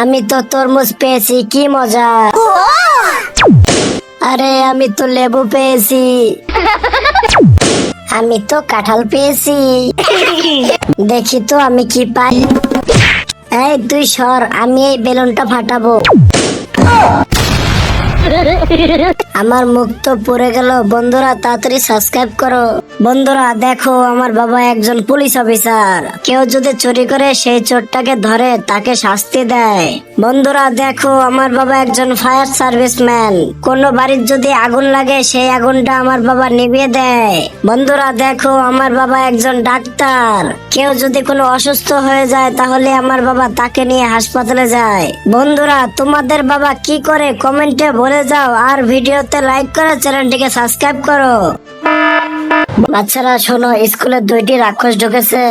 আমি তো তরমুজ পেয়েছি, কি মজা। আরে আমি তো লেবু পেয়েছি। আমি তো কাঁঠাল পেয়েছি। দেখি তো আমি কি পাই। এই তুই সর, আমি এই বেলুনটা ফাটাবো। আমার মুখ তো পড়ে গেল। বন্ধুরা তাড়াতাড়ি সাবস্ক্রাইব করো। বন্ধুরা দেখো, আমার বাবা একজন পুলিশ অফিসার। কেউ যদি চুরি করে সেই চোরটাকে ধরে তাকে শাস্তি দেয়। বন্ধুরা দেখো, আমার বাবা একজন ফায়ার সার্ভিসম্যান। কোনো বাড়ির যদি আগুন লাগে সেই আগুনটা আমার বাবা নিভিয়ে দেয়। বন্ধুরা দেখো, আমার বাবা একজন ডাক্তার। কেউ যদি কোনো অসুস্থ হয়ে যায় তাহলে আমার বাবা তাকে নিয়ে হাসপাতালে যায়। বন্ধুরা তোমাদের বাবা কি করে কমেন্টে বলে যাও, আর ভিডিওতে লাইক করে চ্যানেলটিকে সাবস্ক্রাইব করো। বাচ্চারা শোনো, স্কুলে 2টি রাক্ষস ঢুকেছে।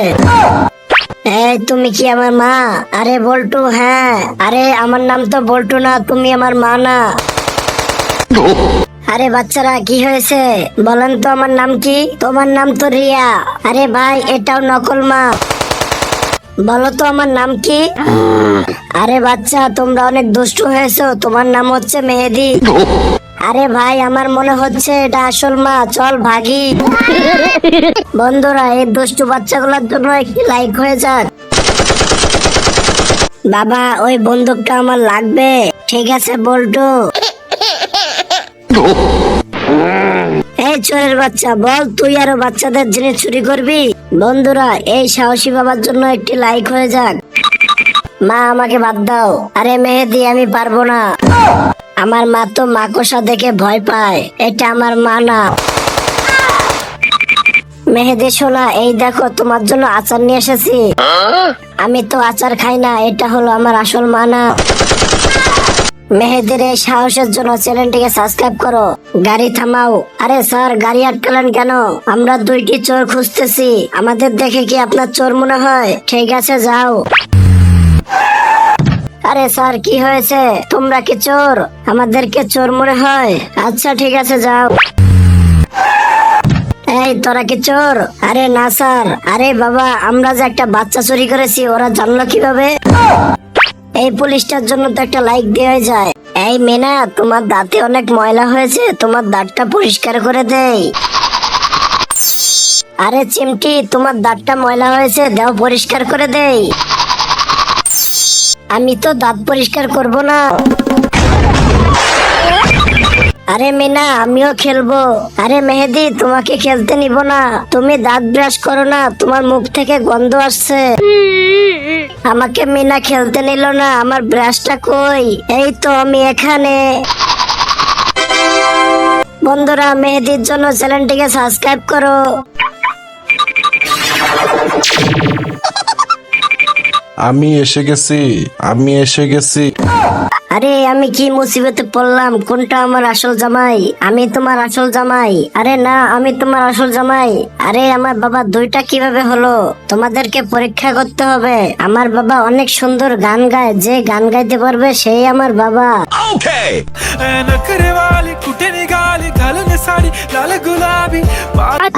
এই তুমি কি আমার মা? আরে বল্টু, হ্যাঁ। আরে আমার নাম তো বল্টু না, তুমি আমার মা না। আরে বাচ্চারা কি হয়েছে বলেন তো, আমার নাম কি? তোমার নাম তো রিয়া। আরে ভাই, এটাও নকল মা। বলো তো আমার নাম কি? আরে বাচ্চা, তোমরা অনেক দুষ্টু হয়েছো। তোমার নাম হচ্ছে মেহেদি। আরে ভাই, আমার মনে হচ্ছে এটা আসল মা। চল ভাগি। বন্ধুরা এই দুষ্টু বাচ্চাগুলোর জন্য একটি লাইক হয়ে যাক। বাবা, ওই বন্দুকটা আমার লাগবে। ঠিক আছে বল্টু। এই চোরের বাচ্চা, বল তুই আরো বাচ্চাদের জিনিস চুরি করবি? বন্ধুরা এই সাহসী বাবার জন্য একটি লাইক হয়ে যাক। মা আমাকে বাদ দাও। আরে মেহেদি, আমি পারবো না। আমার মা তো মাকড়সা দেখে ভয় পায়। এটা আমার মা না। মেহেদি শোনা, এই দেখো তোমার জন্য আচার নিয়ে এসেছি। আমি তো আচার খাই না। এটা হলো আমার আসল মা না। মেহেদির এই সাহসের জন্য চ্যানেলটিকে সাবস্ক্রাইব করো। গাড়ি থামাও। আরে স্যার, গাড়ি আটকালেন কেন? আমরা 2টি চোর খুঁজতেছি। আমাদের দেখে কি আপনার চোর মনে হয়? ঠিক আছে যাও। আরে স্যার, কি হয়েছে? তোমরা কি চোর? আমাদেরকে চোর মনে হয়? আচ্ছা ঠিক আছে যাও। এই তোরা কি চোর? আরে না স্যার। আরে বাবা, আমরা যে একটা বাচ্চা চুরি করেছি, ওরা জানলো কিভাবে? এই পুলিশটার জন্য তো একটা লাইক দেওয়া যায়। এই মেনা, তোমার দাঁতে অনেক ময়লা হয়েছে, তোমার দাঁতটা পরিষ্কার করে দেই। আরে চিমটি, তোমার দাঁতটা ময়লা হয়েছে, দাও পরিষ্কার করে দেই। আমি তো দাঁত পরিষ্কার করব না। আরে মিনা, আমিও খেলবো। আরে মেহেদি, তোমাকে খেলতে নিব না। তুমি দাঁত ব্রাশ করো না, তোমার মুখ থেকে গন্ধ আসছে। আমাকে মিনা খেলতে নিল না। আমার ব্রাশটা কই? এই তো আমি এখানে। বন্ধুরা মেহেদির জন্য চ্যানেলটিকে সাবস্ক্রাইব করো। আমি এসে গেছি। আরে আমি কি মুসিবতে পড়লাম? কোনটা আমার আসল জামাই? আমি তোমার আসল জামাই? আরে না, আমি তোমার আসল জামাই। আরে আমার বাবা 2টা কিভাবে হলো? তোমাদেরকে পরীক্ষা করতে হবে। আমার বাবা অনেক সুন্দর গান গায়। যে গান গাইতে পারবে সেই আমার বাবা।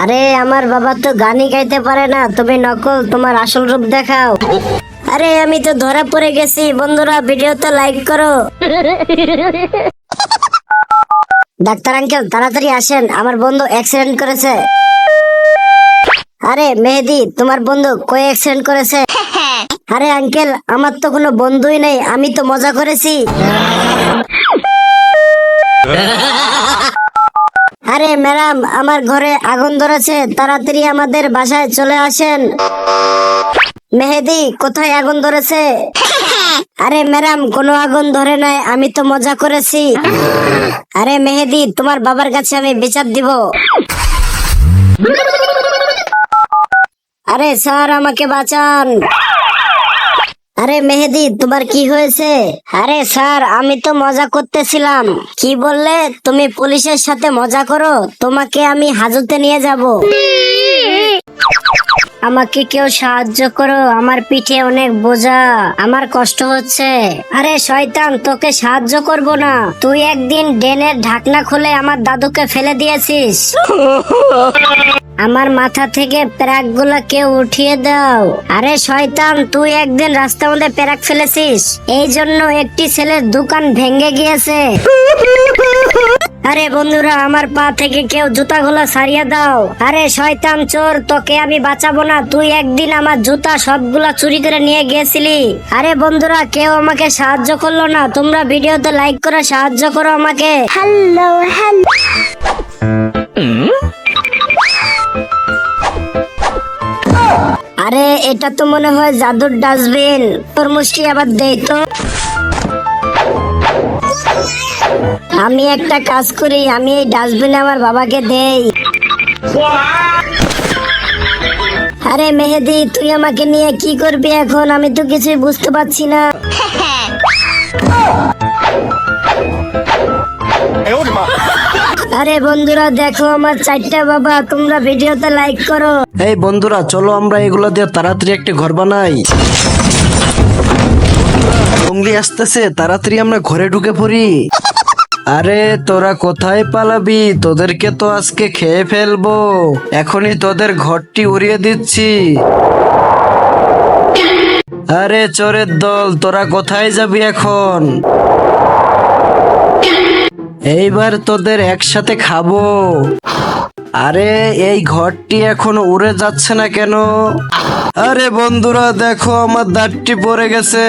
আরে আমার বাবা তো গানই গাইতে পারে না। তুমি নকল, তোমার আসল রূপ দেখাও। আরে আমি তো ধরা পড়ে গেছি। বন্ধুরা ভিডিওতে লাইক করো। ডাক্তার আঙ্কেল তাড়াতাড়ি আসেন, আমার বন্ধু অ্যাক্সিডেন্ট করেছে। আরে মেহেদি, তোমার বন্ধু কই অ্যাক্সিডেন্ট করেছে? আরে আঙ্কেল, আমার তো কোনো বন্ধুই নেই, আমি তো মজা করেছি। আরে ম্যাডাম, আমার ঘরে আগুন ধরেছে, তাড়াতাড়ি আমাদের বাসায় চলে আসেন। মেহেদি, কোথায় আগুন ধরেছে? আরে ম্যাডাম, কোনো আগুন ধরে নাই, আমি তো মজা করেছি। আরে মেহেদি, তোমার বাবার কাছে আমি বিচার দিব। আরে স্যার, আমাকে বাঁচান। আরে মেহেদি, তোমার কি হয়েছে? আরে স্যার, আমি তো মজা করতেছিলাম। কি বললে? তুমি পুলিশের সাথে মজা করো? তোমাকে আমি হাজতে নিয়ে যাব। আমাকে কেউ সাহায্য করো, আমার পিঠে অনেক বোঝা, আমার কষ্ট হচ্ছে। আরে শয়তান, তোকে সাহায্য করব না। তুই একদিন ড্রেনের ঢাকনা খুলে আমার দাদুকে ফেলে দিয়েছিস। আমার মাথা থেকে প্যারাক গুলা কেউ উঠিয়ে দাও। আরে শয়তান, তুই একদিন রাস্তার মধ্যে প্যারাক ফেলেছিস, এই জন্য একটি ছেলের দোকান ভেঙে গিয়েছে। আরে বন্ধুরা, আমার পা থেকে কেউ জুতাগুলো সারিয়ে দাও। আরে শয়তান চোর, তোকে আমি বাঁচাবো না, তুই একদিন আমার জুতা সবগুলা চুরি করে নিয়ে গিয়েছিলি। আরে বন্ধুরা, কেউ আমাকে সাহায্য করলো না, তোমরা ভিডিওতে লাইক করে সাহায্য করো আমাকে। Hello hello. আরে এটা তো মনে হয় জাদুর ডাস্টবিন, তোর মুষ্টি আবার দেই তো। আমি একটা কাজ করি, আমি এই ডাস্টবিনে আমার বাবাকে দেই। আরে মেহেদি, তুই আমাকে নিয়ে কি করবি এখন? আমি তো কিছুই বুঝতে পারছি না। আরে বন্ধুরা দেখো আমার 4টা বাবা, তোমরা ভিডিওতে লাইক করো। এই বন্ধুরা, চলো আমরা এগুলো দিয়ে তাড়াতাড়ি একটি ঘর বানাই। জঙ্গলি আসতেছে, তাড়াতাড়ি আমরা ঘরে ঢুকে পড়ি। আরে তোরা কোথায় পালাবি? তোদেরকে তো আজকে খেয়ে ফেলবো। এখনই তোদের ঘরটি উড়িয়ে দিচ্ছি। আরে চোরের দল, তোরা কোথায় যাবি এখন? এইবার তোদের একসাথে খাবো। আরে এই ঘরটি এখন উড়ে যাচ্ছে না কেন? আরে বন্ধুরা দেখো, আমার দাঁতটি পড়ে গেছে।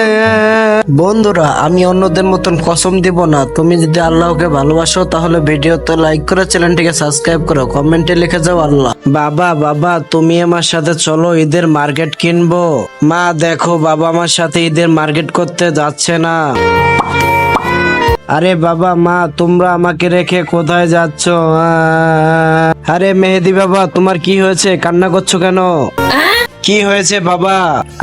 বন্ধুরা, আমি অন্যদের মতন কসম দিব না। তুমি যদি আল্লাহকে ভালোবাসো তাহলে ভিডিওতে লাইক করে চ্যানেলটিকে সাবস্ক্রাইব করো, কমেন্টে লিখে যাও আল্লাহ। বাবা বাবা, তুমি আমার সাথে চলো, ঈদের মার্কেট কিনবো। মা দেখো, বাবা আমার সাথে ঈদের মার্কেট করতে যাচ্ছে না। আরে বাবা মা, তোমরা আমাকে রেখে কোথায় যাচ্ছ? আরে মেহেদি বাবা, তোমার কি হয়েছে? কান্না করছো কেন? কি হয়েছে বাবা?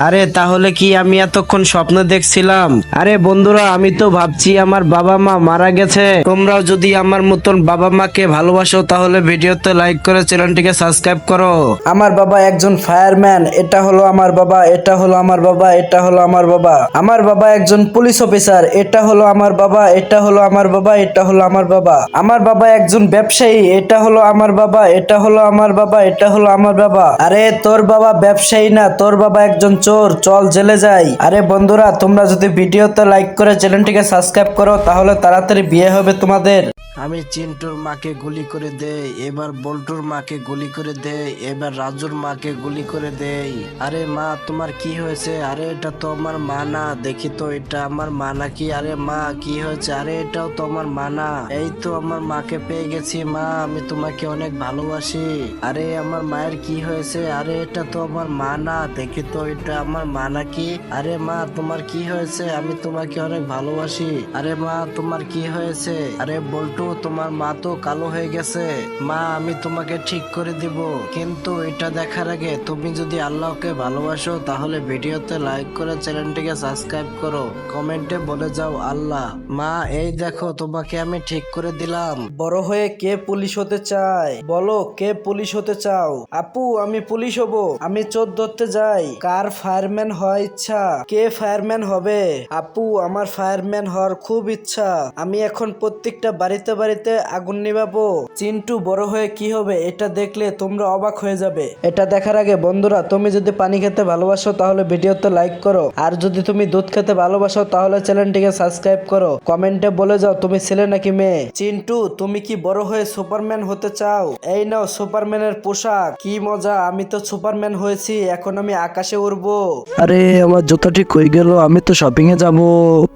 আরে তাহলে কি আমি এতক্ষণ স্বপ্ন দেখছিলাম? আরে বন্ধুরা, আমি তো ভাবছি আমার বাবা মা মারা গেছে। তোমরাও যদি আমার মতন বাবা মাকে ভালোবাসো তাহলে ভিডিওতে লাইক করে চ্যানেলটিকে সাবস্ক্রাইব করো। আমার বাবা একজন ফায়ারম্যান, এটা হলো আমার বাবা, এটা হলো আমার বাবা, এটা হলো আমার বাবা। আমার বাবা একজন পুলিশ অফিসার, এটা হলো আমার বাবা, এটা হলো আমার বাবা, এটা হলো আমার বাবা। আমার বাবা একজন ব্যবসায়ী, এটা হলো আমার বাবা, এটা হলো আমার বাবা, এটা হলো আমার বাবা। আরে তোর বাবা ব্যবসায়ী না, তোর বাবা একজন চোর, চল জেলে যাই। আরে বন্ধুরা, তোমরা যদি ভিডিওতে লাইক করে চ্যানেলটিকে সাবস্ক্রাইব করো তাহলে তাড়াতাড়ি বিয়ে হবে তোমাদের। আমি চিন্টুর মাকে গুলি করে দেই, এবার বল্টুর মাকে গুলি করে দেই, এবার রাজুর মাকে গুলি করে দেই। আরে মা, তোমার কি হয়েছে? আরে এটা তো আমার মা না, দেখি তো এটা আমার মা নাকি? আরে মা কি হয়েছে? আরে এটাও তো আমার মা না। এই তো আমার মাকে পেয়ে গেছি। মা, আমি তোমাকে অনেক ভালোবাসি। আরে আমার মায়ের কি হয়েছে? আরে এটা তো আমার মা না, দেখি তো এটা আমার মা নাকি? আরে মা, তোমার কি হয়েছে? আমি তোমাকে অনেক ভালোবাসি। আরে মা, তোমার কি হয়েছে? আরে বল্টু, তোমার মা তো কালো হয়ে গেছে। মা, আমি তোমাকে ঠিক করে দিব, কিন্তু এটা দেখার আগে তুমি যদি আল্লাহকে ভালোবাসো তাহলে ভিডিওতে লাইক করে চ্যানেলটিকে সাবস্ক্রাইব করো, কমেন্টে বলে যাও আল্লাহ। মা, এই দেখো, তোমাকে আমি ঠিক করে দিলাম। বড় হয়ে কে পুলিশ হতে চায়? বলো, কে পুলিশ হতে চাও? আপু, আমি পুলিশ হব। আমি চোর ধরতে যাই। কার ফায়ারম্যান হওয়ার ইচ্ছা? কে ফায়ারম্যান হবে? আপু, আমার ফায়ারম্যান হওয়ার খুব ইচ্ছা। আমি এখন প্রত্যেকটা বাড়িতে বাড়িতে আগুন নিভাবো। চিন্টু বড় হয়ে কি হবে এটা দেখলে তোমরা অবাক হয়ে যাবে। এটা দেখার আগে বন্ধুরা, তুমি যদি পানি খেতে ভালোবাসো তাহলে ভিডিওতে লাইক করো, আর যদি তুমি দুধ খেতে ভালোবাসো তাহলে চ্যানেলটিকে সাবস্ক্রাইব করো, কমেন্টে বলে যাও তুমি ছেলে নাকি মেয়ে। চিন্টু, তুমি কি বড় হয়ে সুপারম্যান হতে চাও? এই নাও সুপারম্যানের পোশাক, কি মজা, আমি তো সুপারম্যান হয়েছি, এখন আমি আকাশে উড়বো। আরে আমার জুতাটি কই গেল? আমি তো শপিং এ যাবো।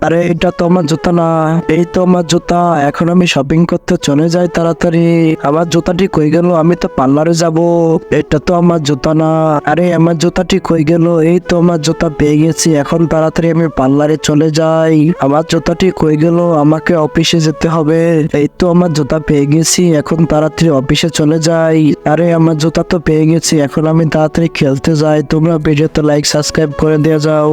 আরে এটা তো আমার জুতা না, এই তো আমার জুতা। এখন আমি শপিং করতে চলে যাই তাড়াতাড়ি। আমার জুতাটি কই গেল? আমি তো পার্লারে যাব। এটা তো আমার জুতা না। আরে আমার জুতাটি কই গেল? এই তো আমার জুতা পেয়ে গেছি, এখন তাড়াতাড়ি আমি পার্লারে চলে যাই। আমার জুতাটি কই গেল? আমাকে অফিসে যেতে হবে। এই তো আমার জুতা পেয়ে গেছি, এখন তাড়াতাড়ি অফিসে চলে যাই। আরে আমার জুতা তো পেয়ে গেছি, এখন আমি তাড়াতাড়ি খেলতে যাই। তোমরা ভিডিওতে লাইক সাবস্ক্রাইব করে দিয়ে যাও।